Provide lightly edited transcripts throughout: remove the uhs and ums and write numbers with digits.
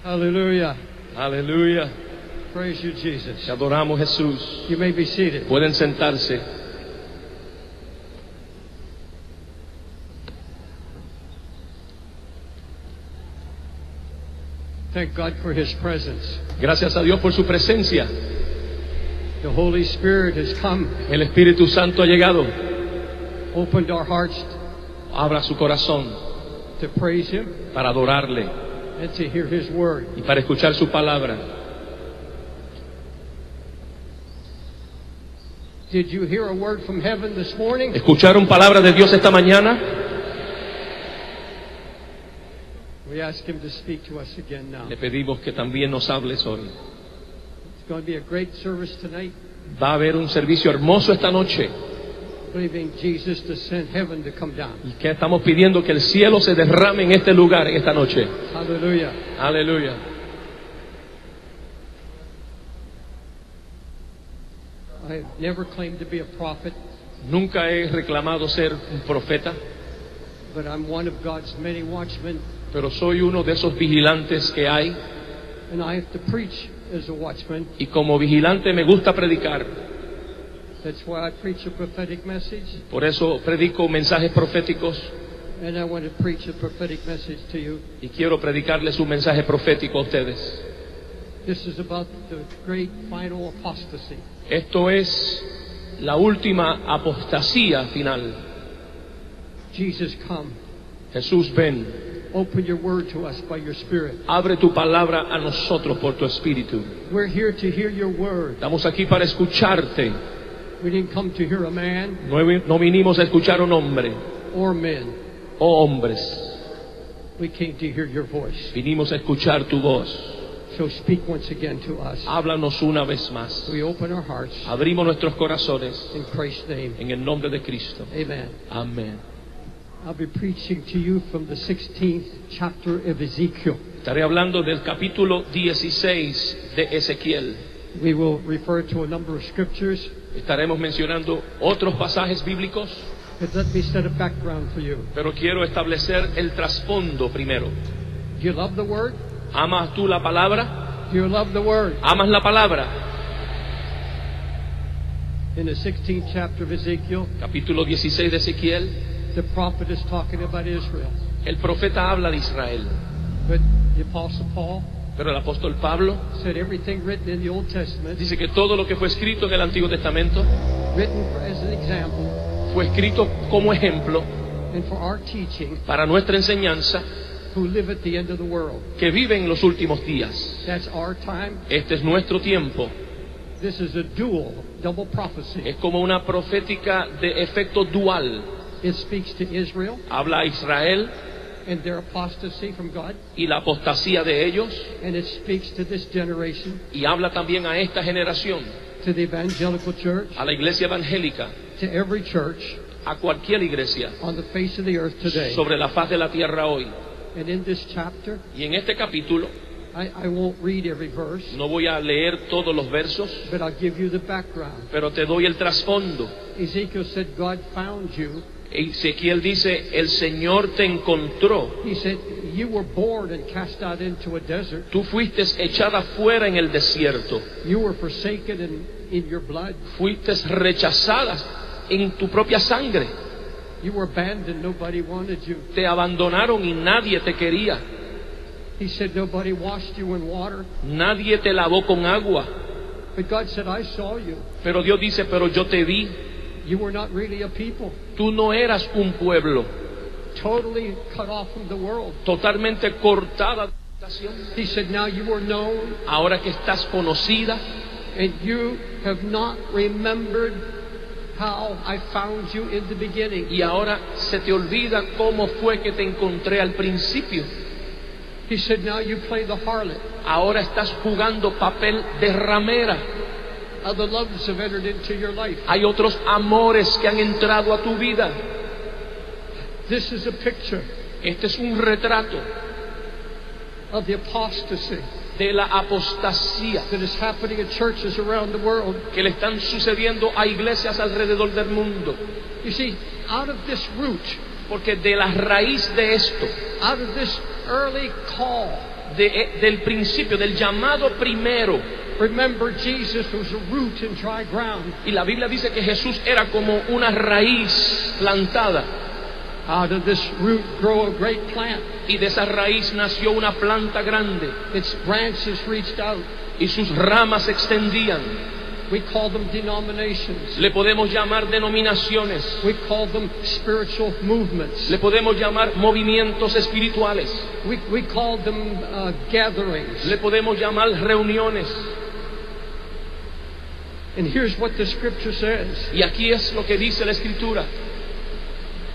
Hallelujah. Aleluya. Praise you, Jesus. Te adoramos, Jesús. You may be seated. Pueden sentarse. Thank God for His presence. Gracias a Dios por su presencia. The Holy Spirit has come, El Espíritu Santo ha llegado. opened our hearts Abra su corazón to praise Him para adorarle and to hear His word. y para escuchar su palabra. Did you hear a word from heaven this morning? ¿Escucharon palabra de Dios esta mañana? We ask Him to speak to us again now. Le pedimos que también nos hables hoy. It's going to be a great service tonight, Va a haber un servicio hermoso esta noche. believing Jesus to send heaven to come down. Y que estamos pidiendo que el cielo se derrame en este lugar, en esta noche. Hallelujah. Aleluya. I have never claimed to be a prophet, Nunca he reclamado ser un profeta, but I'm one of God's many watchmen, pero soy uno de esos vigilantes que hay. and I have to preach as a watchman. Y como vigilante me gusta predicar. That's why I preach a prophetic message, Por eso predico mensajes proféticos and I want to preach a prophetic message to you. y quiero predicarles un mensaje profético a ustedes. This is about the great final apostasy. Esto es la última apostasía final. Jesus, come. Jesús, ven, Open your word to us by your Spirit. abre tu palabra a nosotros por tu espíritu. We're here to hear your word. Estamos aquí para escucharte. We didn't come to hear a man No vinimos a escuchar a un hombre or men. o hombres. We came to hear your voice. Vinimos a escuchar tu voz. So speak once again to us. Háblanos una vez más. We open our hearts Abrimos nuestros corazones in Christ's name. en el nombre de Cristo. Amen. Amén. I'll be preaching to you from the 16th chapter of Ezekiel. Estaré hablando del capítulo 16 de Ezequiel. We will refer to a number of scriptures, Estaremos mencionando otros pasajes bíblicos, but let me set a background for you. pero quiero establecer el trasfondo primero. Do you love the word? ¿Amas tú la palabra? Do you love the word? ¿Amas la palabra? In the 16th chapter of Ezekiel, Capítulo 16 de Ezequiel, the prophet is talking about Israel. el profeta habla de Israel, But the Apostle Paul pero el apóstol Pablo said everything written in the Old Testament, dice que todo lo que fue escrito en el Antiguo Testamento written as an example fue escrito como ejemplo and for our teaching, para nuestra enseñanza who live at the end of the world. que vive en los últimos días. That's our time. Este es nuestro tiempo. This is a double prophecy. Es como una profética de efecto dual. It speaks to Israel Habla a Israel and their apostasy from God, y la apostasía de ellos, and it speaks to this generation, y habla también a esta generación, to the evangelical church, a la iglesia evangélica, to every church a cualquier iglesia on the face of the earth today. sobre la faz de la tierra hoy. And in this chapter, Y en este capítulo I won't read every verse, no voy a leer todos los versos, but I'll give you the background. pero te doy el trasfondo. Ezekiel said, God found you. Ezequiel dice, el Señor te encontró. He said, you were born and cast out into a desert. Tú fuiste echada fuera en el desierto. You were forsaken in your blood. Fuiste rechazada en tu propia sangre. You were abandoned. Nobody wanted you. Te abandonaron y nadie te quería. He said, nobody washed you in water. Nadie te lavó con agua. But God said, I saw you. Pero Dios dice, pero yo te vi. You were not really a people. Tú no eras un pueblo. Totally cut off from the world. Totalmente cortada de la nación. He said, now you are known, Ahora que estás conocida and you have not remembered how I found you in the beginning. y ahora se te olvida cómo fue que te encontré al principio. He said, now you play the harlot. Ahora estás jugando papel de ramera. Other loves have entered into your life. Hay otros amores que han entrado a tu vida. This is a picture Este es un retrato of the apostasy de la apostasía that is happening in churches around the world. que le están sucediendo a iglesias alrededor del mundo. You see, out of this root, Porque de la raíz de esto, out of this early call del principio, del llamado primero. Remember, Jesus was a root in dry ground. Y la Biblia dice que Jesús era como una raíz plantada. Out of this root grow a great plant. Y de esa raíz nació una planta grande. Its branches reached out. Y sus ramas se extendían. We call them denominations. Le podemos llamar denominaciones. We call them spiritual movements. Le podemos llamar movimientos espirituales. We call them gatherings. Le podemos llamar reuniones. And here's what the scripture says. Y aquí es lo que dice la Escritura.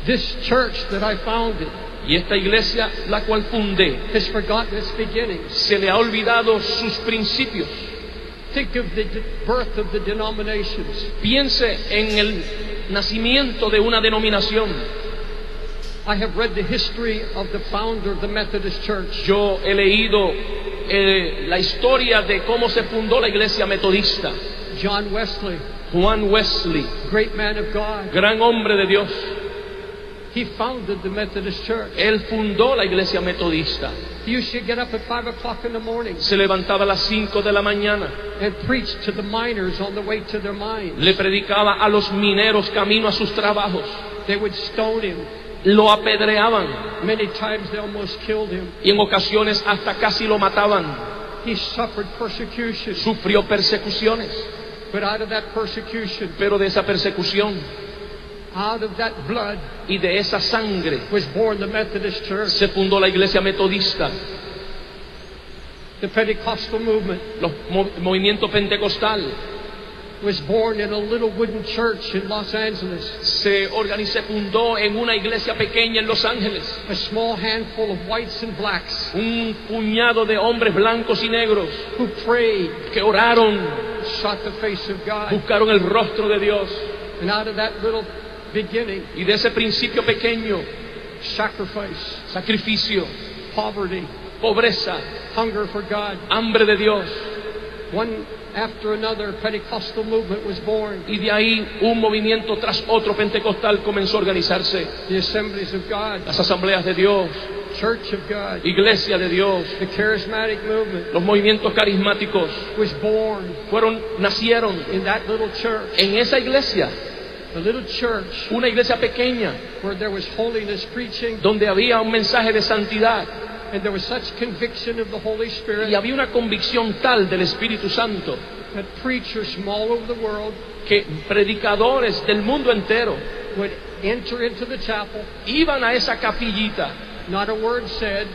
This church that I founded Y esta iglesia, la cual fundé, has forgotten its beginnings. se le ha olvidado sus principios. Think of the birth of the denominations. Piense en el nacimiento de una denominación. I have read the history of the founder of the Methodist Church. Yo he leído la historia de cómo se fundó la iglesia metodista. John Wesley, Juan Wesley, great man of God. gran hombre de Dios. He founded the Methodist Church. Él fundó la iglesia metodista. He used to get up at 5 o'clock in the morning Se levantaba a las 5 de la mañana. and preach to the miners on the way to their mines. Le predicaba a los mineros camino a sus trabajos. They would stone him. Lo apedreaban Many times they almost killed him. y en ocasiones hasta casi lo mataban. He suffered persecution. Sufrió persecuciones, But out of that persecution, pero de esa persecución out of that blood, y de esa sangre was born the Methodist Church. se fundó la iglesia metodista. The Pentecostal movement El movimiento pentecostal was born in a little wooden church in Los Angeles. se fundó en una iglesia pequeña en Los Ángeles. A small handful of whites and blacks Un puñado de hombres blancos y negros who prayed, que oraron, sought the face of God. buscaron el rostro de Dios. And out of that little beginning, Y de ese principio pequeño, sacrifice, sacrificio, poverty, pobreza, hunger for God, hambre de Dios. one after another, Pentecostal movement was born. Y de ahí un movimiento tras otro pentecostal comenzó a organizarse. The Assemblies of God, Las asambleas de Dios, Church of God, iglesia de Dios, the Charismatic movement los movimientos carismáticos was born nacieron in that little church. en esa iglesia, A little church una iglesia pequeña where there was holiness preaching donde había un mensaje de santidad and there was such conviction of the Holy Spirit y había una convicción tal del Espíritu Santo that preachers from all over the world que predicadores del mundo entero would enter into the chapel, iban a esa capillita, not a word said,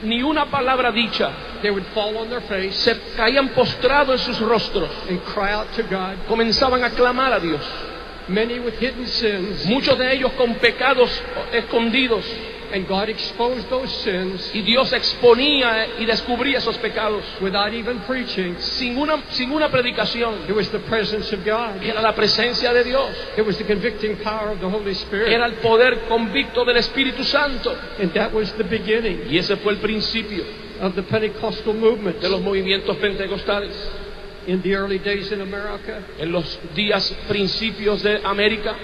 ni una palabra dicha, they would fall on their face se caían postrados en sus rostros, and cry out to God. comenzaban a clamar a Dios. Many with hidden sins, Muchos de ellos con pecados escondidos, and God exposed those sins y Dios exponía y descubría esos pecados without even preaching. sin una predicación. It was the presence of God. Era la presencia de Dios, It was the convicting power of the Holy Spirit. era el poder convicto del Espíritu Santo. And that was the beginning Y ese fue el principio of the Pentecostal movement de los movimientos pentecostales. in the early days in America. En los días principios de América,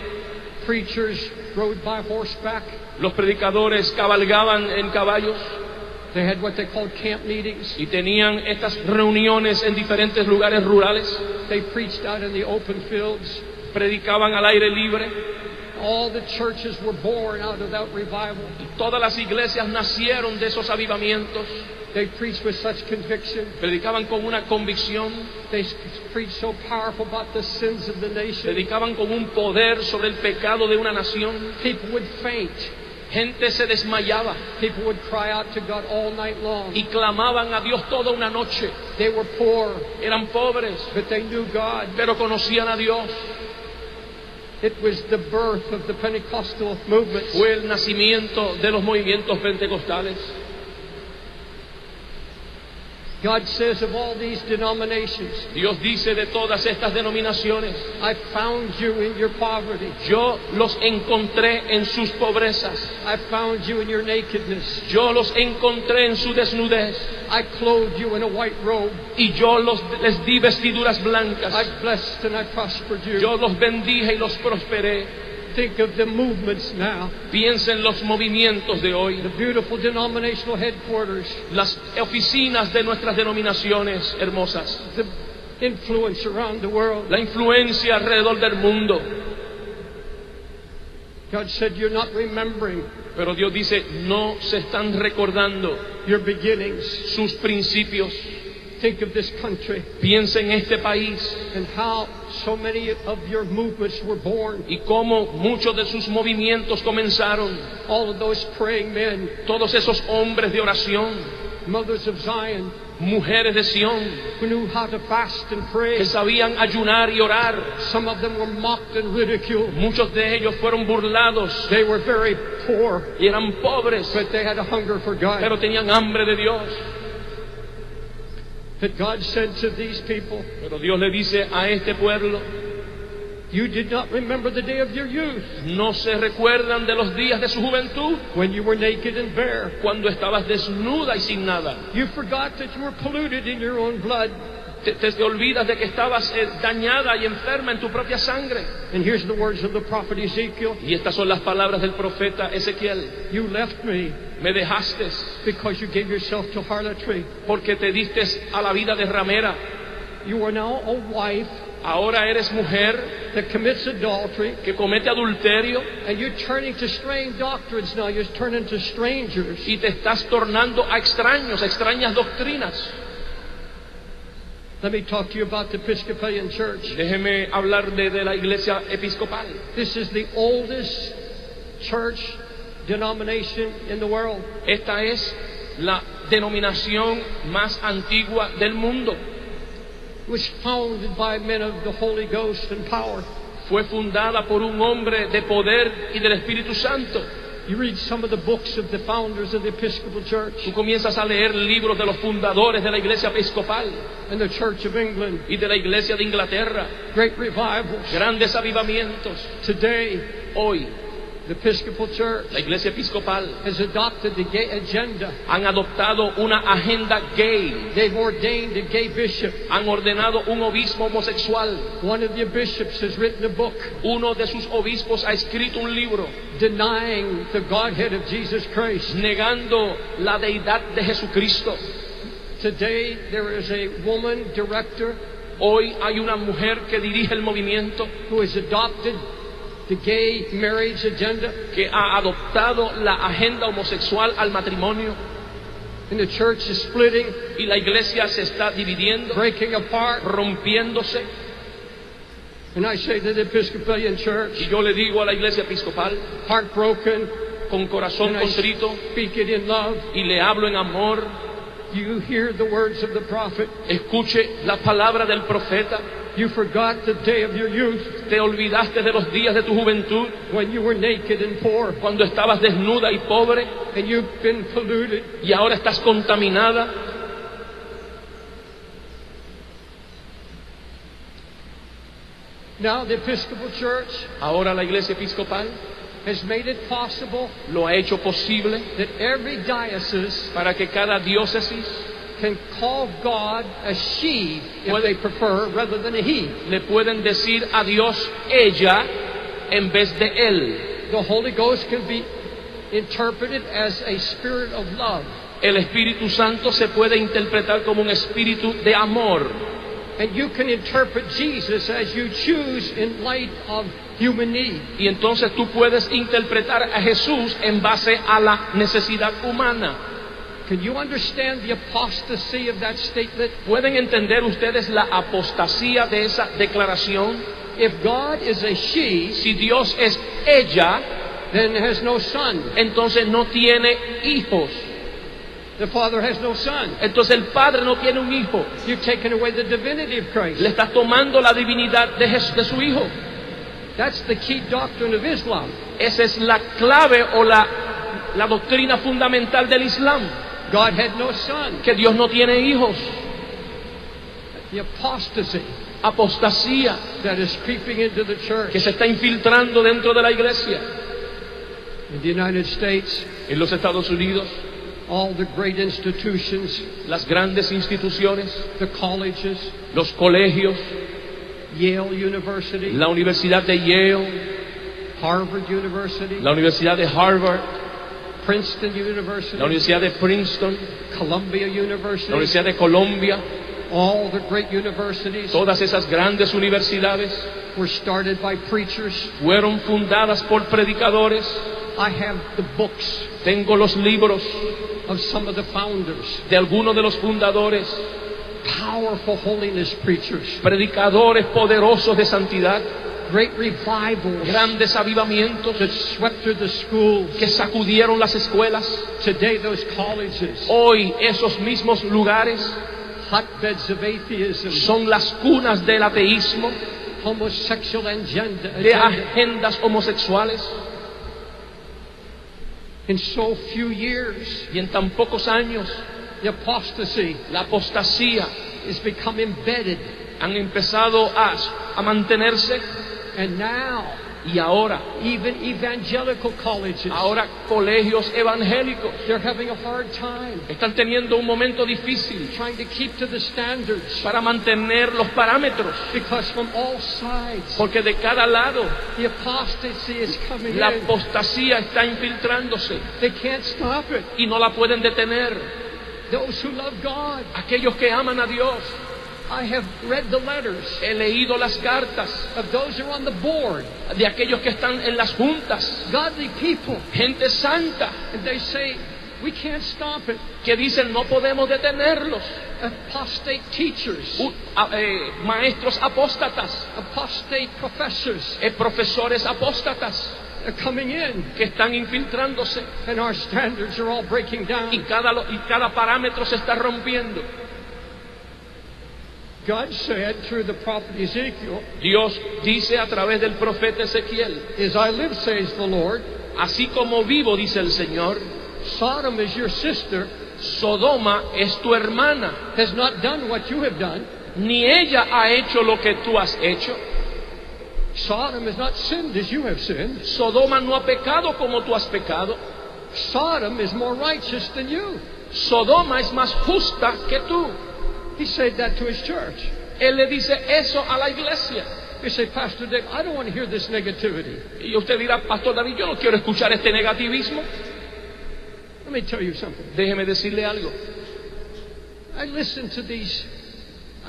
Preachers rode by horseback. los predicadores cabalgaban en caballos They had what they called camp meetings. y tenían estas reuniones en diferentes lugares rurales. They preached out in the open fields. Predicaban al aire libre. All the churches were born out of that revival. Todas las iglesias nacieron de esos avivamientos. They preached with such conviction. Predicaban con una convicción. They preached so powerful about the sins of the nation. Predicaban con un poder sobre el pecado de una nación. People would faint. Gente se desmayaba People would cry out to God all night long. y clamaban a Dios toda una noche. They were poor, Eran pobres, but they knew God. pero conocían a Dios. It was the birth of the Pentecostal movement. Fue el nacimiento de los movimientos pentecostales. God says of all these denominations, Dios dice de todas estas denominaciones, I found you in your poverty. yo los encontré en sus pobrezas. I found you in your nakedness. Yo los encontré en su desnudez. I clothed you in a white robe. Y yo les di vestiduras blancas. I blessed and I prospered you. Yo los bendije y los prosperé. think of the movements now. Piensa en los movimientos de hoy, The beautiful denominational headquarters. las oficinas de nuestras denominaciones hermosas, The influence around the world. la influencia alrededor del mundo. God said, you're not remembering Pero Dios dice, no se están recordando your beginnings. sus principios. Think of this country Piensa en este país and how so many of your movements were born. y cómo muchos de sus movimientos comenzaron. All of those praying men, Todos esos hombres de oración, mothers of Zion, mujeres de Sión, who knew how to fast and pray. que sabían ayunar y orar. Some of them were mocked and ridiculed. Muchos de ellos fueron burlados They were very poor, y eran pobres, but they had a hunger for God. pero tenían hambre de Dios. But God said to these people, Pero Dios le dice a este pueblo, you did not remember the day of your youth, no se recuerdan de los días de su juventud, when you were naked and bare. cuando estabas desnuda y sin nada. You forgot that you were polluted in your own blood. Te olvidas de que estabas dañada y enferma en tu propia sangre. And here's the words of the prophet Ezekiel. Y estas son las palabras del profeta Ezequiel. You left me Me dejaste because you gave yourself to harlotry. porque te diste a la vida de ramera. You are now a wife Ahora eres mujer that commits adultery, que comete adulterio and you're turning to strange doctrines now. You're turning to strangers. y te estás tornando a extraños, a extrañas doctrinas. Let me talk to you about the Episcopalian Church. Déjeme hablar de la iglesia episcopal. This is the oldest church denomination in the world. Esta es la denominación más antigua del mundo. It was founded by men of the Holy Ghost and power. Fue fundada por un hombre de poder y del Espíritu Santo. You read some of the books of the founders of the Episcopal Church Tú comienzas a leer libros de los fundadores de la iglesia episcopal and the Church of England. y de la iglesia de Inglaterra. Great revivals. Grandes avivamientos. Today, Hoy, the Episcopal Church la iglesia episcopal has adopted the gay agenda. han adoptado una agenda gay. They've ordained a gay bishop. Han ordenado un obispo homosexual. One of the bishops has written a book Uno de sus obispos ha escrito un libro denying the Godhead of Jesus Christ. negando la deidad de Jesucristo. Today, there is a woman director Hoy hay una mujer que dirige el movimiento, who has adopted the gay marriage agenda, que ha adoptado la agenda homosexual al matrimonio, and the church is splitting, y la iglesia se está dividiendo, breaking apart. rompiéndose. And I say to the Episcopalian Y Church, yo le digo a la iglesia episcopal, heartbroken, con corazón and I contrito, speak it in love. y le hablo en amor, You hear the words of the prophet. escuche la palabra del profeta. You forgot the day of your youth Te olvidaste de los días de tu juventud, when you were naked and poor, cuando estabas desnuda y pobre, and you've been polluted. y ahora estás contaminada. Now the Episcopal Church Ahora la iglesia episcopal has made it possible lo ha hecho posible that every diocese para que cada diócesis can call God a she, if they prefer, rather than a he. le pueden decir a Dios ella en vez de él. The Holy Ghost can be interpreted as a spirit of love. El Espíritu Santo se puede interpretar como un espíritu de amor. And you can interpret Jesus as you choose in light of human need. Y entonces tú puedes interpretar a Jesús en base a la necesidad humana. Can you understand the apostasy of that statement? ¿Pueden entender ustedes la apostasía de esa declaración? If God is a she, Si Dios es ella, then has no son. entonces no tiene hijos. The Father has no son. Entonces el Padre no tiene un hijo. You've taken away the divinity of Christ. Le estás tomando la divinidad de su hijo. That's the key doctrine of Islam. Esa es la clave o la doctrina fundamental del Islam. God had no son. Que Dios no tiene hijos. The apostasy Apostasía that is creeping into the church. que se está infiltrando dentro de la iglesia. In the United States, En los Estados Unidos, all the great institutions, las grandes instituciones, the colleges, los colegios, Yale University, la Universidad de Yale, Harvard University, la Universidad de Harvard, Princeton University, la Universidad de Princeton, Columbia la University, Universidad de Colombia, all the great universities todas esas grandes universidades were started by preachers. fueron fundadas por predicadores. I have the books Tengo los libros of some of the founders, de algunos de los fundadores, powerful holiness preachers, predicadores poderosos de santidad, great revivals grandes avivamientos that swept through the schools. que sacudieron las escuelas. Today those colleges, Hoy esos mismos lugares hotbeds of atheism, son las cunas del ateísmo, homosexual agenda. de agendas homosexuales. In so few years, Y en tan pocos años the apostasy la apostasía has become embedded. han empezado a mantenerse. And now, Y ahora even evangelical colleges, colegios evangélicos they're having a hard time están teniendo un momento difícil trying to keep to the standards, para mantener los parámetros, because from all sides, porque de cada lado the apostasy is coming la in. apostasía está infiltrándose They can't stop it. y no la pueden detener. Those who love God, Aquellos que aman a Dios, I have read the letters he leído las cartas of those who are on the board, de aquellos que están en las juntas, godly people, gente santa, and they say, we can't stop it. que dicen no podemos detenerlos. Apostate teachers, Maestros apóstatas, apostate professors profesores apóstatas are coming in, que están infiltrándose and our standards are all breaking down. y cada parámetro se está rompiendo. God said through the prophet Ezekiel, Dios dice a través del profeta Ezequiel, as I live, says the Lord, así como vivo, dice el Señor, Sodom is your sister, Sodoma es tu hermana, has not done what you have done. ni ella ha hecho lo que tú has hecho. Sodom has not sinned as you have sinned. Sodoma no ha pecado como tú has pecado. Sodom is more righteous than you. Sodoma es más justa que tú. He said that to his church. Él le dice eso a la iglesia. You say, Pastor Dave, I don't want to hear this negativity. Y usted dirá, Pastor David, yo no quiero escuchar este negativismo. Let me tell you something. Déjeme decirle algo. I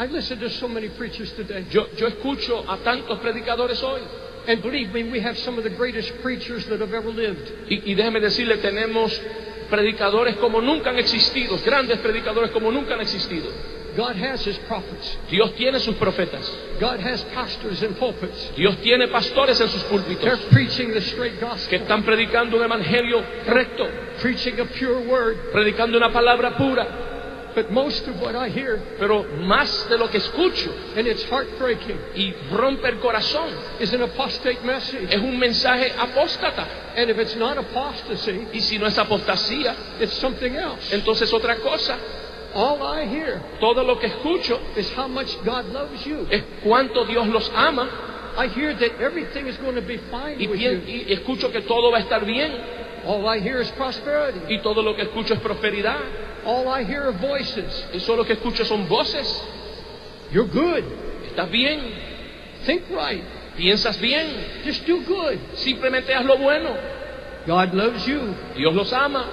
listen to so many preachers today. Yo escucho a tantos predicadores hoy. And believe me, we have some of the greatest preachers that have ever lived. Y déjeme decirle, tenemos predicadores como nunca han existido, grandes predicadores como nunca han existido. God has his prophets. Dios tiene sus profetas. God has pastors in pulpits. Dios tiene pastores en sus They're púlpitos preaching the straight que gospel, están predicando un evangelio recto, preaching a pure word. predicando una palabra pura. But most of what I hear, Pero más de lo que escucho and it's heartbreaking, y rompe el corazón, is an apostate message. es un mensaje apóstata. And if it's not apostasy, Y si no es apostasía, it's something else. entonces otra cosa. All I hear Todo lo que escucho is how much God loves you. es cuánto Dios los ama I hear that everything is going to be fine y, with you. y escucho que todo va a estar bien. All I hear is prosperity. Y todo lo que escucho es prosperidad. All I hear are voices. Y solo lo que escucho son voces. You're good. Estás bien, Think right. piensas bien, Just do good. simplemente haz lo bueno. God loves you. Dios los ama,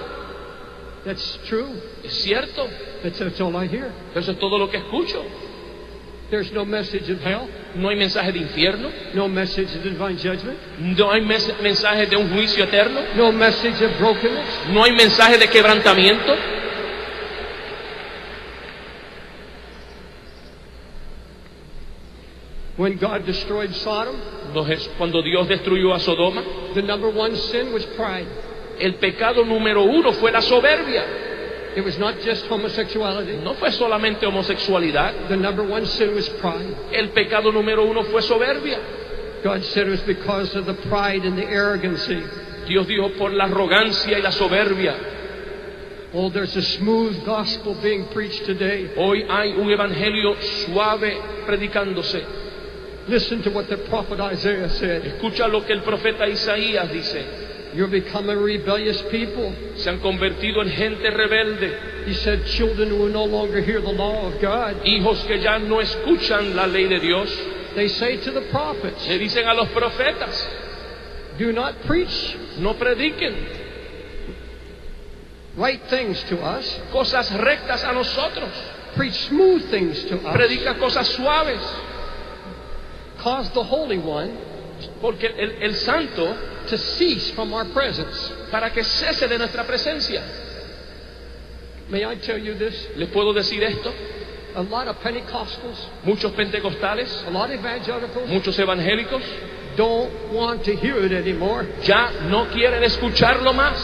That's true. es cierto. That's all I hear. Eso es todo lo que escucho. There's no message of hell. No hay mensaje de infierno, No message of divine judgment. no hay mensaje de un juicio eterno, No message of brokenness. no hay mensaje de quebrantamiento. When God destroyed Sodom, Cuando Dios destruyó a Sodoma, the number one sin was pride. el pecado número uno fue la soberbia. It was not just homosexuality. No fue solamente homosexualidad, The number one sin was pride. el pecado número uno fue soberbia. God said it was because of the pride and the arrogancy. Dios dijo por la arrogancia y la soberbia. Oh, there's a smooth gospel being preached today. Hoy hay un evangelio suave predicándose. Listen to what the prophet Isaiah said. Escucha lo que el profeta Isaías dice. You're becoming a rebellious people. Se han convertido en gente rebelde, He said, children who will no longer hear the law of God. hijos que ya no escuchan la ley de Dios. They say to the prophets, Le dicen a los profetas, Do not preach No prediquen right things to us. cosas rectas a nosotros. Preach smooth things to us. Predica cosas suaves. Cause the Holy One Porque el santo, to cease from our presence. para que cese de nuestra presencia. May I tell you this? ¿Les puedo decir esto? A lot of Pentecostals, Muchos pentecostales, a lot of evangelicals muchos evangélicos, don't want to hear it anymore. ya no quieren escucharlo más.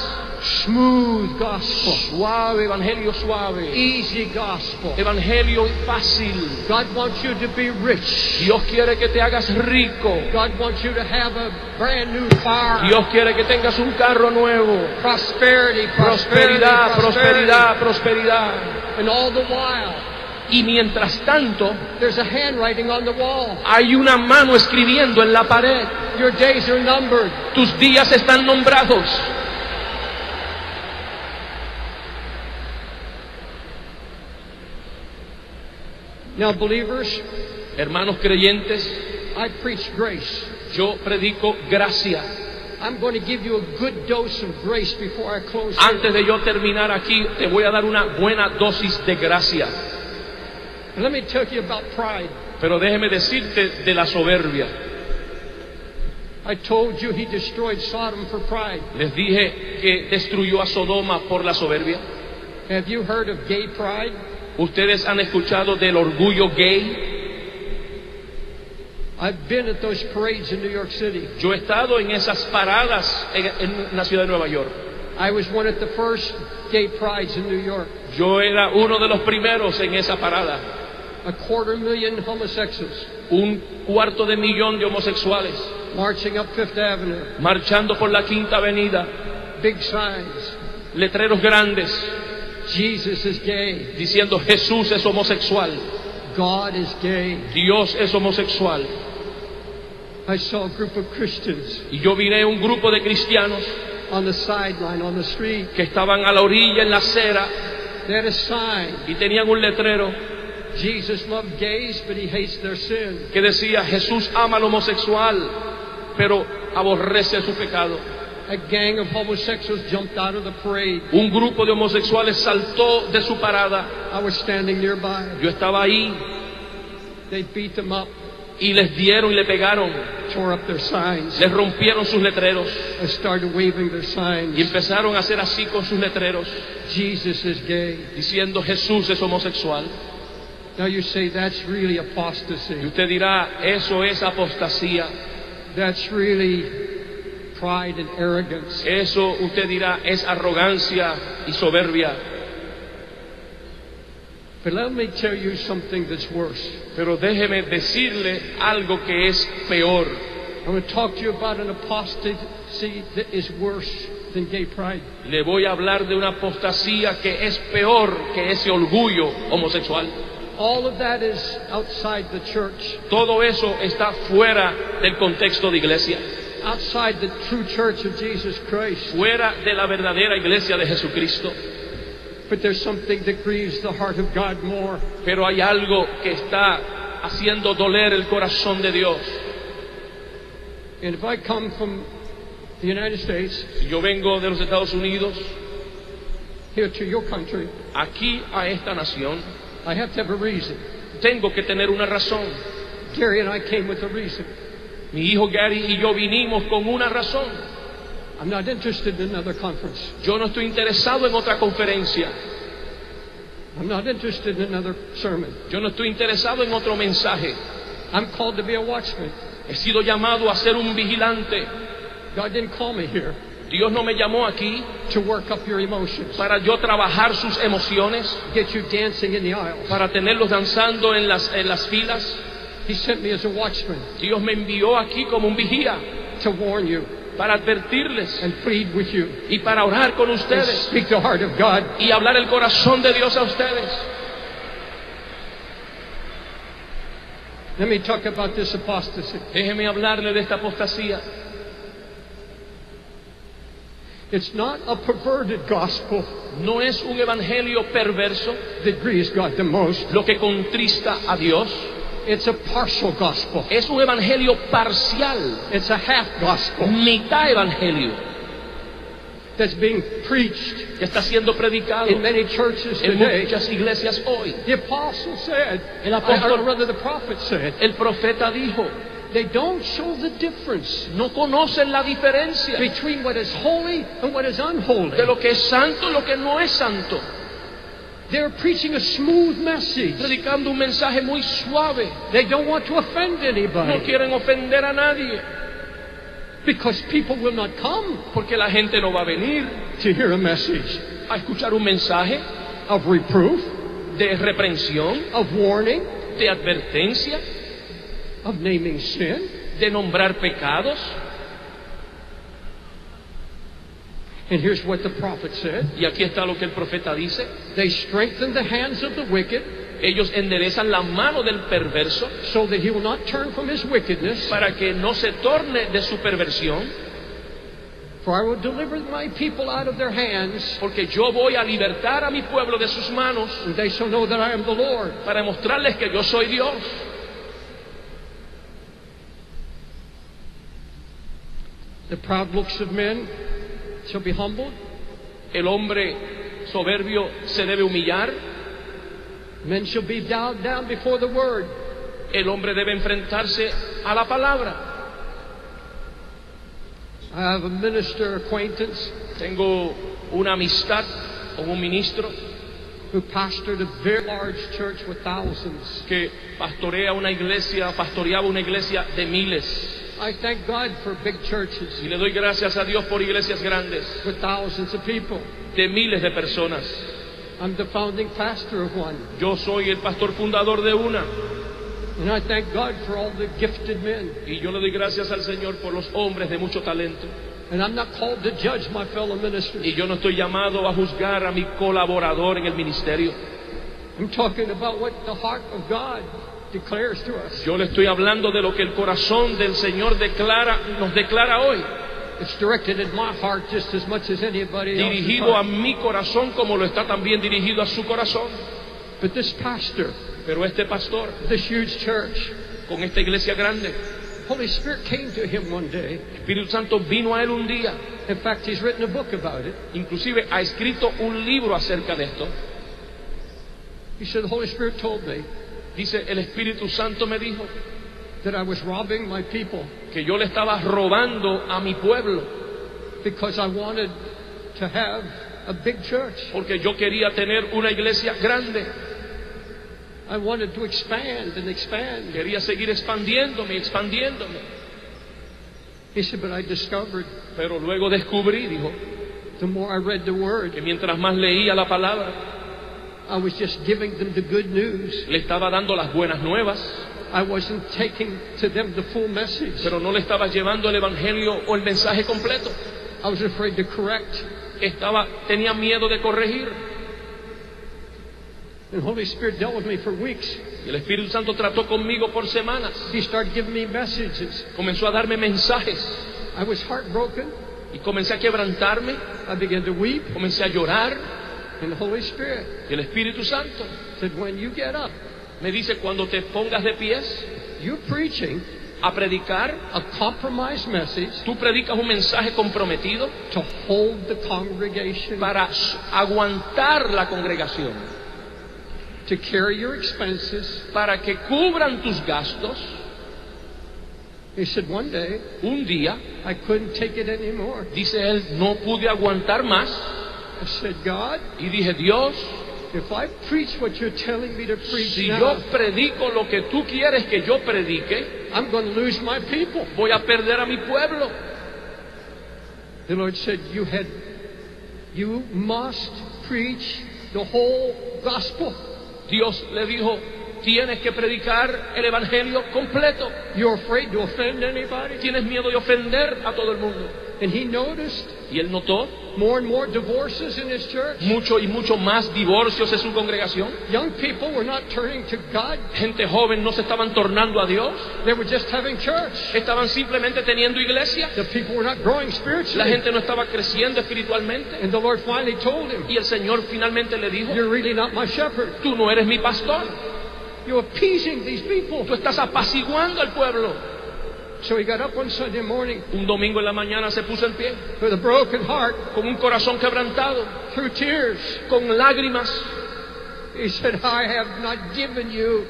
Smooth gospel, Suave, evangelio suave. easy gospel. Evangelio fácil. God wants you to be rich. Dios quiere que te hagas rico. God wants you to have a brand new car. Dios quiere que tengas un carro nuevo. Prosperity, Prosperidad, prosperidad, prosperidad. And all the while, Y mientras tanto, there's a handwriting on the wall. hay una mano escribiendo en la pared. Your days are numbered. Tus días están nombrados. Now, believers, Hermanos creyentes, I preach grace. yo predico gracia. I'm going to give you a good dose of grace before I close here. Antes de yo terminar aquí, te voy a dar una buena dosis de gracia. And let me tell you about pride. Pero déjeme decirte de la soberbia. I told you he destroyed Sodom for pride. Les dije que destruyó a Sodoma por la soberbia. Have you heard of gay pride? ¿Ustedes han escuchado del orgullo gay? I've been at those parades in New York City. Yo he estado en esas paradas en la ciudad de Nueva York. I was one of the first gay prides in New York. Yo era uno de los primeros en esa parada. 250,000 homosexuals 250,000 de homosexuales marching up Fifth Avenue. marchando por la Quinta Avenida. Big signs. Letreros grandes Jesus is gay. diciendo Jesús es homosexual. God is gay. Dios es homosexual. I saw a group of Christians Y yo miré un grupo de cristianos on the sideline, on the street. que estaban a la orilla en la acera They had a sign. y tenían un letrero Jesus loved gays, but he hates their sin. que decía Jesús ama al homosexual, pero aborrece su pecado. A gang of homosexuals jumped out of the parade. Un grupo de homosexuales saltó de su parada. I was standing nearby. Yo estaba ahí They beat them up, y les dieron y le pegaron. tore up their signs. Les rompieron sus letreros I started waving their signs. y empezaron a hacer así con sus letreros, Jesus is gay. diciendo Jesús es homosexual. Now you say that's really Y apostasy. usted dirá, eso es apostasía. That's really pride and arrogance. Eso usted dirá es arrogancia y soberbia. But let me tell you something that's worse. Pero déjeme decirle algo que es peor. I'm going to talk to you about an apostasy that is worse than gay pride. Le voy a hablar de una apostasía que es peor que ese orgullo homosexual. All of that is outside the church, Todo eso está fuera del contexto de iglesia, outside the true church of Jesus Christ. fuera de la verdadera iglesia de Jesucristo. But there's something that grieves the heart of God more. Pero hay algo que está haciendo doler el corazón de Dios. And if I come from the United States Si yo vengo de los Estados Unidos here to your country, aquí a esta nación, I have to have a reason. tengo que tener una razón. Gary and I came with a reason. Mi hijo Gary y yo vinimos con una razón. I'm not interested in another conference. Yo no estoy interesado en otra conferencia. I'm not interested in another sermon. Yo no estoy interesado en otro mensaje. I'm called to be a watchman. He sido llamado a ser un vigilante. God didn't call me here Dios no me llamó aquí to work up your emotions, para yo trabajar sus emociones, get you dancing in the aisles. para tenerlos danzando en las filas. He sent me as a watchman Dios me envió aquí como un vigía to warn you para advertirles and plead with you y para orar con and ustedes speak the heart of God. y hablar el corazón de Dios a ustedes. Let me talk about this apostasy. Déjeme hablarle de esta apostasía. It's not a perverted gospel No es un evangelio perverso that grieves God the most. lo que contrista a Dios. It's a partial gospel. Es un evangelio parcial, It's a half gospel mitad evangelio, that's being preached que está siendo predicado in many churches en today. muchas iglesias hoy. The apostle said, El apóstol- or rather the prophet said, El profeta dijo, they don't show the difference no conocen la diferencia between what is holy and what is unholy. de lo que es santo y lo que no es santo, They're preaching a smooth message. predicando un mensaje muy suave. They don't want to offend No anybody quieren ofender a nadie, because people will not come porque la gente no va a venir to hear a message a escuchar un mensaje of reproof, de reprensión, of warning, de advertencia, of naming sin. de nombrar pecados. And here's what the prophet said. Y aquí está lo que el profeta dice: They strengthen the hands of the wicked ellos enderezan la mano del perverso so that he will not turn from his wickedness. para que no se torne de su perversión, For I will deliver my people out of their hands, porque yo voy a libertar a mi pueblo de sus manos and they shall know that I am the Lord. para mostrarles que yo soy Dios. The proud looks of men shall be humbled. El hombre soberbio se debe humillar, Men shall be bowed down before the word. el hombre debe enfrentarse a la palabra. I have a minister acquaintance Tengo una amistad con un ministro who pastored a very large church with thousands. que pastoreaba una iglesia de miles. I thank God for big churches Y le doy gracias a Dios por iglesias grandes, with thousands of people. de miles de personas. I'm the founding pastor of one. Yo soy el pastor fundador de una. And I thank God for all the gifted men. Y yo le doy gracias al Señor por los hombres de mucho talento. And I'm not called to judge my fellow ministers. Y yo no estoy llamado a juzgar a mi colaborador en el ministerio. I'm talking about what the heart of God declares to us. Yo le estoy hablando de lo que el corazón del Señor nos declara hoy, It's directed at my heart just as much as anybody else's dirigido a heart. mi corazón como lo está también dirigido a su corazón. But this pastor, Pero este pastor, this huge church, con esta iglesia grande, Holy Spirit came to him one day. el Espíritu Santo vino a él un día. In fact, he's written a book about it. Inclusive ha escrito un libro acerca de esto. He said, the Holy Spirit told me Dice, el Espíritu Santo me dijo that I was robbing my people que yo le estaba robando a mi pueblo because I wanted to have a big church. porque yo quería tener una iglesia grande. I wanted to expand and expand. Quería seguir expandiéndome. He said, but I discovered Pero luego descubrí, dijo, the more I read the word, que mientras más leía la palabra, I was just giving them the good news. le estaba dando las buenas nuevas, I wasn't taking to them the full message. pero no le estaba llevando el evangelio o el mensaje completo. I was afraid to correct. Tenía miedo de corregir. And the Holy Spirit dealt with me for weeks. Y el Espíritu Santo trató conmigo por semanas. He started giving me messages. Comenzó a darme mensajes I was heartbroken. y comencé a quebrantarme, I began to weep. comencé a llorar. And the Holy Spirit Y el Espíritu Santo said, when you get up, me dice, cuando te pongas de pies you're preaching a predicar, a compromised message tú predicas un mensaje comprometido to hold the congregation, para aguantar la congregación, to carry your expenses. para que cubran tus gastos. He said, one day, Un día, I couldn't take it anymore. dice él, no pude aguantar más I said, God, y dije, Dios, if I preach what you're telling me to preach si now, yo predico lo que tú quieres que yo predique, I'm going to lose my people. voy a perder a mi pueblo. The Lord said, you must preach the whole gospel. Dios le dijo, tienes que predicar el evangelio completo. You're afraid to offend anybody? Tienes miedo de ofender a todo el mundo. And he noticed Y él notó more and more divorces in his church. mucho y mucho más divorcios en su congregación. Young people were not turning to God. Gente joven no se estaban tornando a Dios, They were just having church. estaban simplemente teniendo iglesia. The people were not growing La spiritually. gente no estaba creciendo espiritualmente. And the Lord finally told him, Y el Señor finalmente le dijo, you're really not my shepherd. tú no eres mi pastor. You're appeasing these people. Tú estás apaciguando al pueblo. So he got up one Sunday morning Un domingo en la mañana se puso en pie, with a broken heart, con un corazón quebrantado, through tears. con lágrimas, He said, I have not given you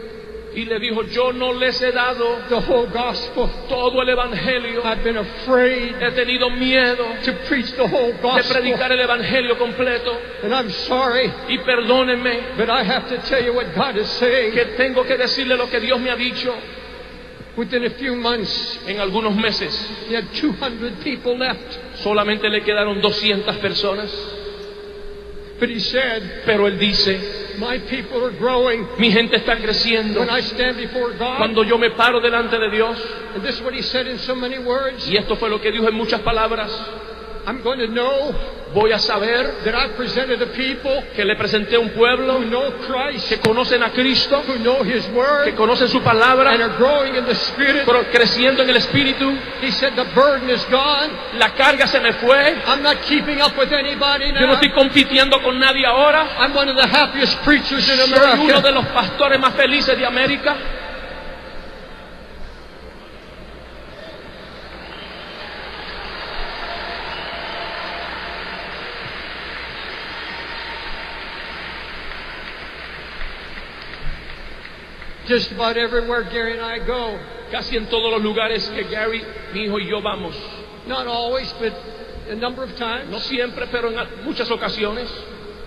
y le dijo, yo no les he dado the whole gospel. todo el evangelio. I've been afraid He tenido miedo to preach the whole de gospel. predicar el evangelio completo. And I'm sorry, Y perdónenme but I have to tell you what God is saying. que tengo que decirle lo que Dios me ha dicho. Within a few months, En algunos meses he had 200 people left. solamente le quedaron 200 personas. But he said, Pero él dice, my people are growing mi gente está creciendo. when I stand before God. Cuando yo me paro delante de Dios, And this is what he said in so many words. y esto fue lo que dijo en muchas palabras, I'm going to know voy a saber that I presented a people que le presenté a un pueblo who know Christ, que conocen a Cristo, who know His que Word, conocen su and palabra, are growing in the Spirit. creciendo en el Espíritu. He said the burden is gone. La carga se me fue. I'm not keeping up with anybody Yo no now. estoy compitiendo con nadie ahora. I'm one of the happiest preachers in Soy uno de America. los pastores más felices de América. Just about everywhere Gary and I go. Casi en todos los lugares que Gary, mi hijo y yo vamos. Not always, but a number of No times. siempre, pero en muchas ocasiones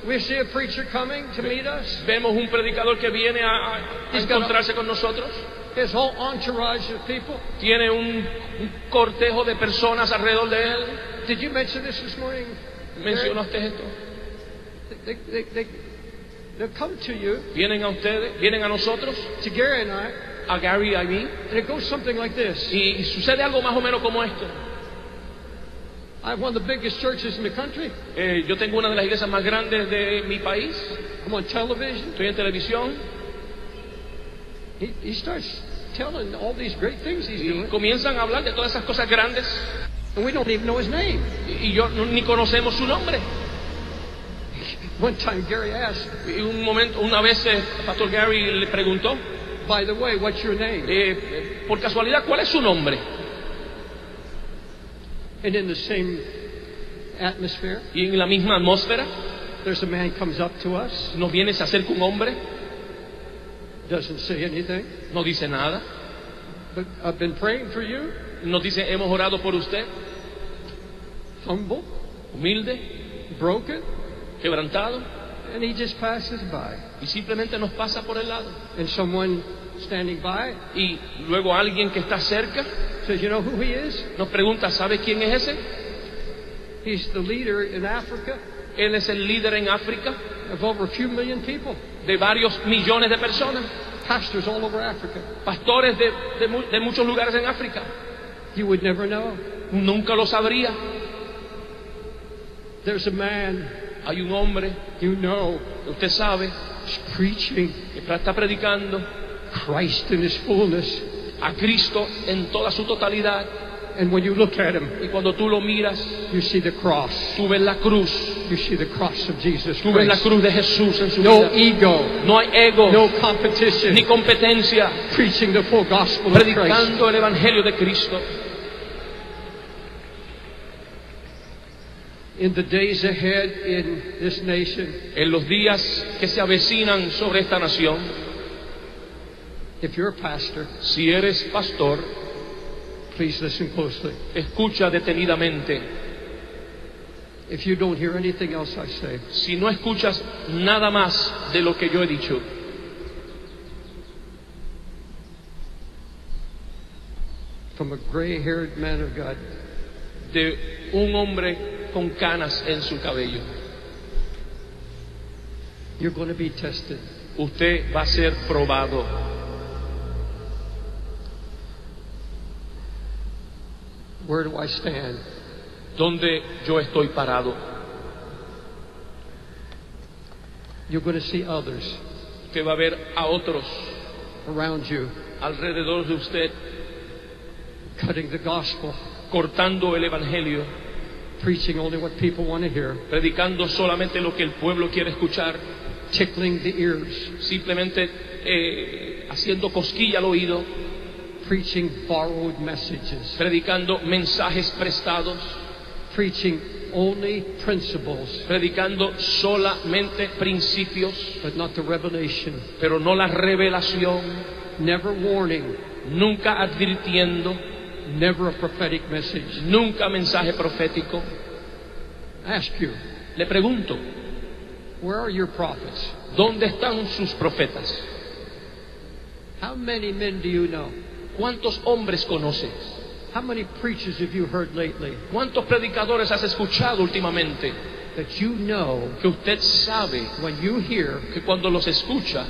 We see a preacher coming to meet us. vemos un predicador que viene a encontrarse con nosotros. His whole entourage of people. Tiene un cortejo de personas alrededor de él. Did you mention this morning? ¿Mencionaste esto? They'll come to you, Vienen a ustedes, vienen a nosotros, to Gary and I, a Gary y a mí, and it goes something like this. y sucede algo más o menos como esto. I have one of the biggest churches in the country. Yo tengo una de las iglesias más grandes de mi país. I'm on television. Estoy en televisión He starts telling all these great things he's y doing, comienzan a hablar de todas esas cosas grandes and we don't even know his name. y yo ni conocemos su nombre. One time Gary asked, Y una vez Pastor Gary le preguntó, by the way, what's your name? por casualidad, ¿cuál es su nombre? And in the same atmosphere, Y en la misma atmósfera there's a man comes up to us, nos viene, se acerca un hombre, doesn't say anything, no dice nada, but I've been praying for you, nos dice, hemos orado por usted, humble, humilde, broken, quebrantado, and he just passes by. y simplemente nos pasa por el lado. And someone standing by Y luego alguien que está cerca says, you know who he is? nos pregunta, ¿sabe quién es ese? He's the leader in Africa Él es el líder en África of over a few million people, de varios millones de personas, pastors all over Africa. pastores de muchos lugares en África. You would never know. Nunca lo sabría. There's a man Hay un hombre, you know usted sabe, is preaching que está predicando Christ in his fullness. a Cristo en toda su totalidad. And when you look at him, Y cuando tú lo miras, you see the cross. tú ves la cruz, You see the cross of Jesus tú ves la Christ. cruz de Jesús en su No vida. ego, No hay ego, no competition. ni competencia, Preaching the full gospel of Christ. predicando el Evangelio de Cristo. In the days ahead in this nation, En los días que se avecinan sobre esta nación, if you're a pastor, si eres pastor, please listen closely. escucha detenidamente. If you don't hear anything else I say, Si no escuchas nada más de lo que yo he dicho, from a gray-haired man of God, de un hombre con canas en su cabello, you're going to be tested. usted va a ser probado. Where do I stand? ¿Dónde yo estoy parado? You're going to see others Usted va a ver a otros around you alrededor de usted cutting the gospel, cortando el Evangelio, preaching only what people want to hear, predicando solamente lo que el pueblo quiere escuchar, tickling the ears, simplemente haciendo cosquilla al oído, preaching borrowed messages, predicando mensajes prestados, preaching only principles, predicando solamente principios, but not the revelation, pero no la revelación, never warning, nunca advirtiendo, never a prophetic message. nunca mensaje profético. I ask you, Le pregunto, where are your prophets? ¿dónde están sus profetas? How many men do you know? ¿Cuántos hombres conoces? How many preachers have you heard lately ¿Cuántos predicadores has escuchado últimamente? that you know Que usted sabe when you hear, que cuando los escucha,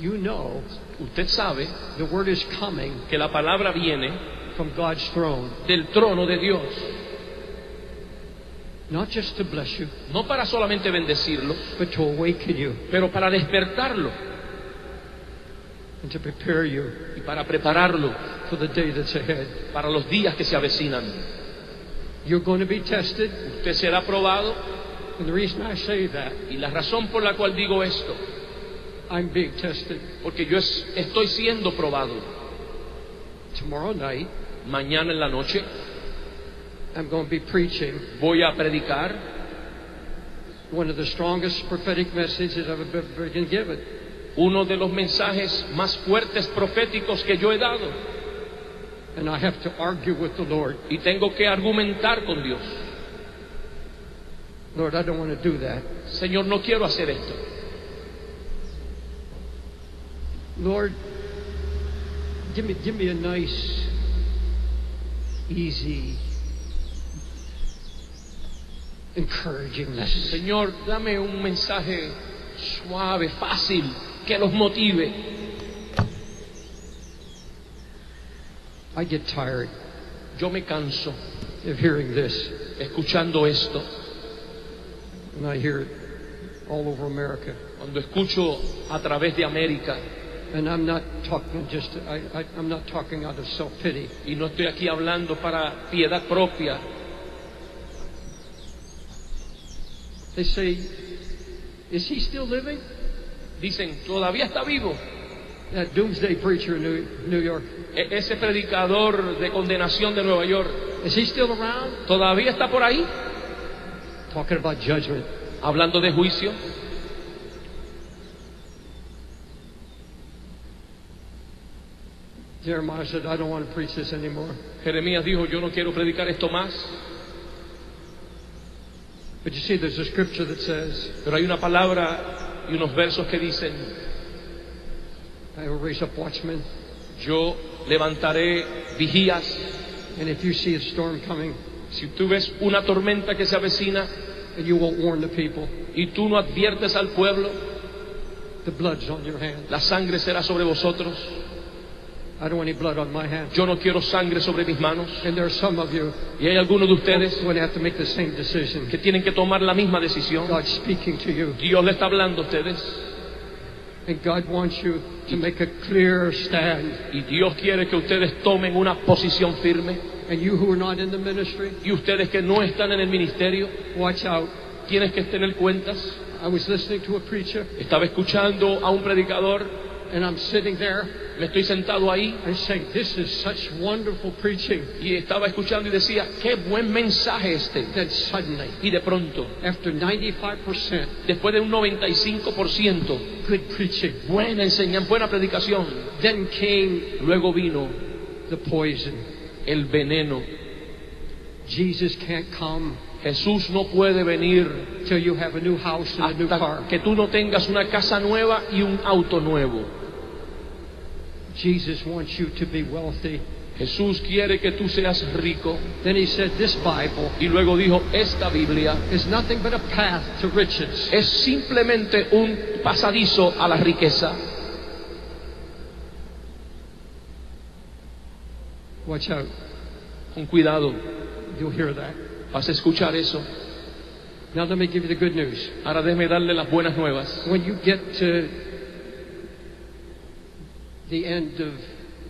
you know usted sabe the word is coming que la palabra viene from God's throne, del trono de Dios, not just to bless you, no para solamente bendecirlo, but to awaken you pero para despertarlo and to prepare you y para prepararlo for the day that's ahead. para los días que se avecinan. You're going to be tested, Usted será probado, and the reason I say that, y la razón por la cual digo esto, I'm being tested. porque yo estoy siendo probado. Tomorrow night, Mañana en la noche I'm going to be preaching voy a predicar one of the strongest prophetic messages I've ever been given. uno de los mensajes más fuertes proféticos que yo he dado, And I have to argue with the Lord. y tengo que argumentar con Dios. Lord, I don't want to do that. Señor, no quiero hacer esto. Lord, give me a nice, easy, encouraging message. Señor, dame un mensaje suave, fácil, que los motive. I get tired Yo me canso of hearing this, escuchando esto. and I hear it all over America. Cuando escucho a través de América, And I'm not talking I'm not talking out of self-pity. y no estoy aquí hablando para piedad propia. They say, is he still living? Dicen, todavía está vivo. That doomsday preacher in New York, Ese predicador de condenación de Nueva York, is he still around? todavía está por ahí, Talking about judgment. hablando de juicio. Jeremiah said, I don't want to preach this anymore. Jeremías dijo, yo no quiero predicar esto más. But you see, there's a scripture that says, Pero hay una palabra y unos versos que dicen, I will raise up watchmen, yo levantaré vigías. and if you see a storm coming, Si tú ves una tormenta que se avecina and you won't warn the people, y tú no adviertes al pueblo, the blood's on your hand. la sangre será sobre vosotros. I don't want any blood on my hand. Yo no quiero sangre sobre mis manos. And there are some of you Y hay algunos de who ustedes would have to make the same decision. que tienen que tomar la misma decisión. God's speaking to you, Dios le está hablando a ustedes and God wants you to make a clear stand. y Dios quiere que ustedes tomen una posición firme. And you who are not in the ministry, Y ustedes que no están en el ministerio, watch out. tienes que tener cuentas. I was listening to a preacher, Estaba escuchando a un predicador, and I'm sitting there me estoy sentado ahí and saying, this is such wonderful preaching. y estaba escuchando y decía, qué buen mensaje este. Then suddenly, Y de pronto, after 95% después de un 95%, good preaching, buena enseñanza, buena predicación, then came luego vino the poison. el veneno. Jesus can't come Jesús no puede venir till you have a new house and a new car. hasta que tú no tengas una casa nueva y un auto nuevo. Jesus wants you to be wealthy. Jesús quiere que tú seas rico. Then he said, this Bible Y luego dijo, esta Biblia is nothing but a path to riches. es simplemente un pasadizo a la riqueza. Watch out. Con cuidado, You'll hear that. vas a escuchar eso. Now let me give you the good news. Ahora déjeme darle las buenas nuevas. When you get to the end of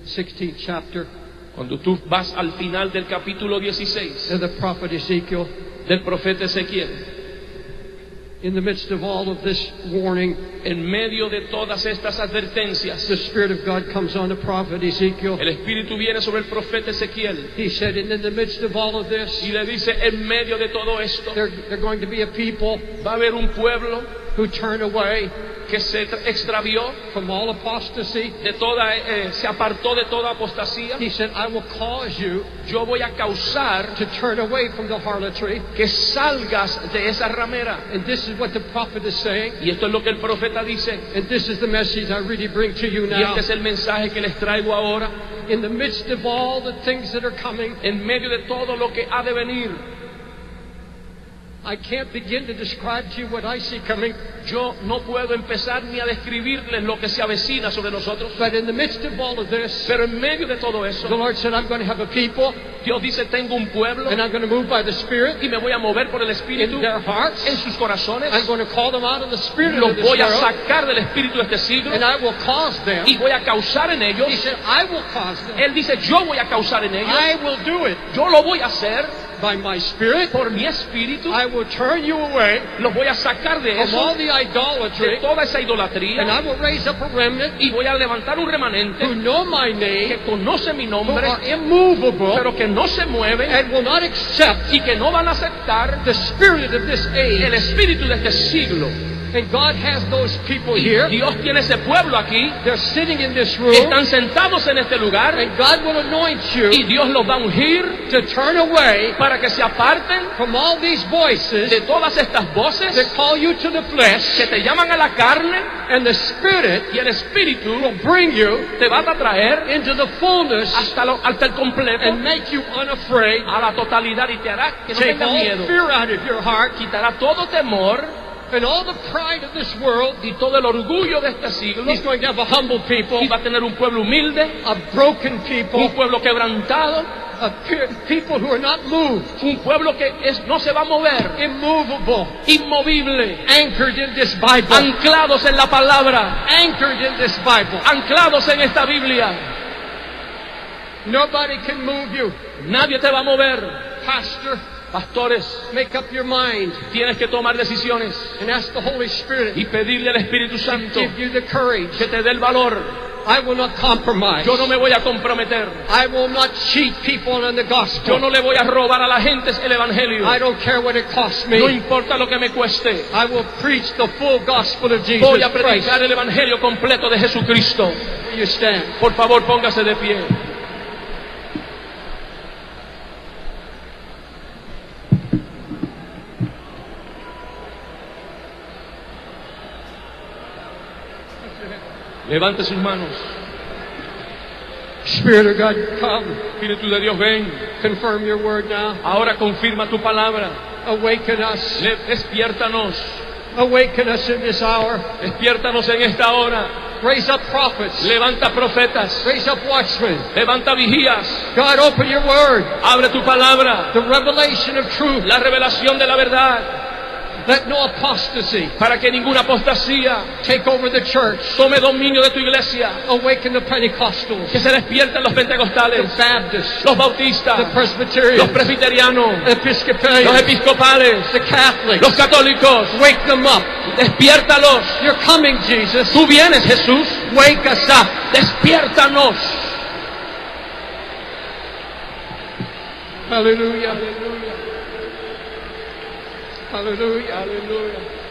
16th chapter Cuando tú vas al final del capítulo 16 of the prophet Ezekiel, del profeta Ezequiel, In the midst of all of this warning, En medio de todas estas advertencias, the Spirit of God comes on the prophet Ezekiel. el Espíritu viene sobre el profeta Ezequiel He said, and in the midst of all of this, y le dice, en medio de todo esto, they're going to be a people va a haber un pueblo who turn away que se extravió from all apostasy. se apartó de toda apostasía. He said, I will cause you Yo voy a causar to turn away from the harlotry. que salgas de esa ramera. And this is what the prophet is saying. Y esto es lo que el profeta dice. And this is the message I really bring to you Y now. este es el mensaje que les traigo ahora. In the midst of all the things that are coming, En medio de todo lo que ha de venir, I can't begin to describe to you what I see coming. yo no puedo empezar ni a describirles lo que se avecina sobre nosotros. But in the midst of all of this, Pero en medio de todo eso, the Lord said, I'm going to have a people, Dios dice, tengo un pueblo and I'm going to move by the Spirit y me voy a mover por el Espíritu in their hearts. en sus corazones. I'm going to call them out of the spirit of Los this voy a world, sacar del espíritu de este siglo and I will cause them. y voy a causar en ellos. He said, I will cause them. Él dice, yo voy a causar en ellos. I will do it Yo lo voy a hacer by my Spirit. por mi espíritu. I will turn you away Los voy a sacar de from eso, all the de idolatry, toda esa and idolatría, I will raise up a remnant y voy a levantar un remanente who know my que name, conoce mi who nombre, are immovable, pero que no se mueven and will not accept y que no van a aceptar the spirit of this el age. espíritu de este siglo. And God has those people here. Dios tiene ese pueblo aquí, They're sitting in this room, están sentados en este lugar and God will anoint y you Dios los va a ungir to turn away para que se aparten from all these voices de todas estas voces that call you to the flesh, que te llaman a la carne, and the Spirit y el espíritu will bring you te va a traer into the fullness hasta el completo, and make you unafraid. a la totalidad, y te hará que no Take tengas all miedo, fear out of your heart, quitará todo temor and all the pride of this world. y todo el orgullo de este siglo, He's going to have a humble people, y va a tener un pueblo humilde, a broken people, un pueblo quebrantado, people who are not moved, un pueblo que no se va a mover, immovable, inmovible, anchored in this Bible, anclados en la palabra, anchored in this Bible. anclados en esta Biblia. Nobody can move you. Nadie te va a mover. Pastor, Pastores, make up your mind tienes que tomar decisiones and ask the Holy Spirit y pedirle al Espíritu to Santo give you the courage. que te dé el valor. I will not compromise. Yo no me voy a comprometer. I will not cheat people on the Yo gospel. no le voy a robar a la gente el evangelio. I don't care what it costs No me. importa lo que me cueste. I will preach the full gospel of Jesus Voy a Christ. predicar el evangelio completo de Jesucristo. Will you stand? Por favor, póngase de pie. Levante sus manos. Spirit of God, come. Espíritu de Dios, ven. Confirm your word now. Ahora confirma tu palabra. Awaken us. Despiértanos. Awaken us in this hour. Despiértanos en esta hora. Raise up prophets. Levanta profetas. Raise up watchmen. Levanta vigías. God, open your word. Abre tu palabra. The revelation of truth. La revelación de la verdad. Let no apostasy Para que ninguna apostasía take over the church. tome dominio de tu iglesia. Awaken the Pentecostals, Que se despierten los pentecostales, the Baptists, los bautistas, the Presbyterians, los presbiterianos, the Episcopalians, los episcopales, the Catholics. los católicos. Wake them up. Despiértalos. You're coming, Jesus. Tú vienes, Jesús. Wake us up. Despiértanos. Hallelujah. Hallelujah. Aleluya.